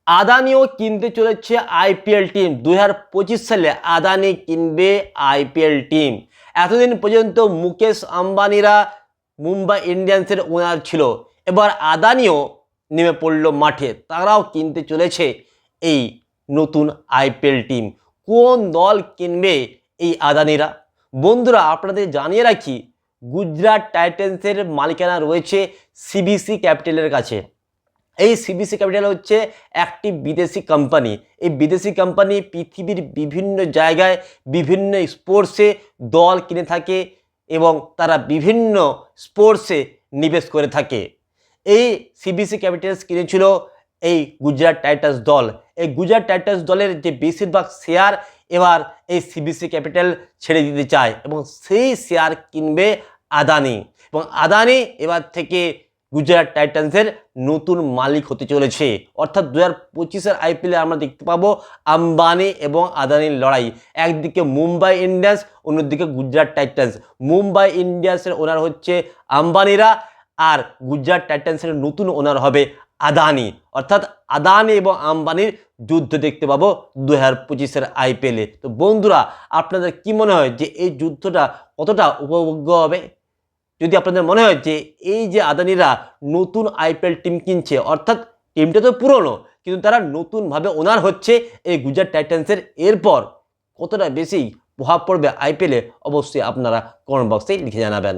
আদানিও কিনতে চলেছে IPL team. 2025 সালে আদানি কিনবে আইপিএল টিম। এতদিন পর্যন্ত মুকেশ আম্বানিরা মুম্বাই ইন্ডিয়ান্সের ওনার ছিল, এবার আদানিও নেমে পড়ল মাঠে, তারাও কিনতে চলেছে এই নতুন আইপিএল টিম। কোন দল কিনবে এই আদানিরা? বন্ধুরা, আপনাদের জানিয়ে রাখি, গুজরাট টাইটান্সের মালিকানা রয়েছে সিবিসি ক্যাপিটালের কাছে। এই সিবিসি ক্যাপিটাল হচ্ছে একটি বিদেশি কোম্পানি। এই বিদেশি কোম্পানি পৃথিবীর বিভিন্ন জায়গায় বিভিন্ন স্পোর্টসে দল কিনে থাকে এবং তারা বিভিন্ন স্পোর্টসে নিবেশ করে থাকে। এই সিবিসি ক্যাপিটালস কিনেছিল এই গুজরাট টাইটান্স দল। এই গুজরাট টাইটান্স দলের যে বেশিরভাগ শেয়ার এবার এই সিবিসি ক্যাপিটাল ছেড়ে দিতে চায় এবং সেই শেয়ার কিনবে আদানি, এবং আদানি এবার থেকে গুজরাট টাইটান্সের নতুন মালিক হতে চলেছে। অর্থাৎ 2025-এর আইপিএলে আমরা দেখতে পাবো আম্বানি এবং আদানির লড়াই। একদিকে মুম্বাই ইন্ডিয়ান্স, অন্যদিকে গুজরাট টাইটান্স। মুম্বাই ইন্ডিয়ান্সের ওনার হচ্ছে আম্বানিরা, আর গুজরাট টাইটান্সের নতুন ওনার হবে আদানি। অর্থাৎ আদানি এবং আম্বানির যুদ্ধ দেখতে পাবো 2025-এর আইপিএলে। তো বন্ধুরা, আপনাদের কি মনে হয় যে এই যুদ্ধটা কতটা উপভোগ্য হবে? যদি আপনাদের মনে হয় যে এই যে আদানিরা নতুন আইপিএল টিম কিনছে, অর্থাৎ টিমটা তো পুরনো কিন্তু তারা নতুনভাবে ওনার হচ্ছে এই গুজরাট টাইটান্সের, এরপর কতটা বেশি প্রভাব পড়বে আইপিএলে, অবশ্যই আপনারা কমেন্ট বক্সে লিখে জানাবেন।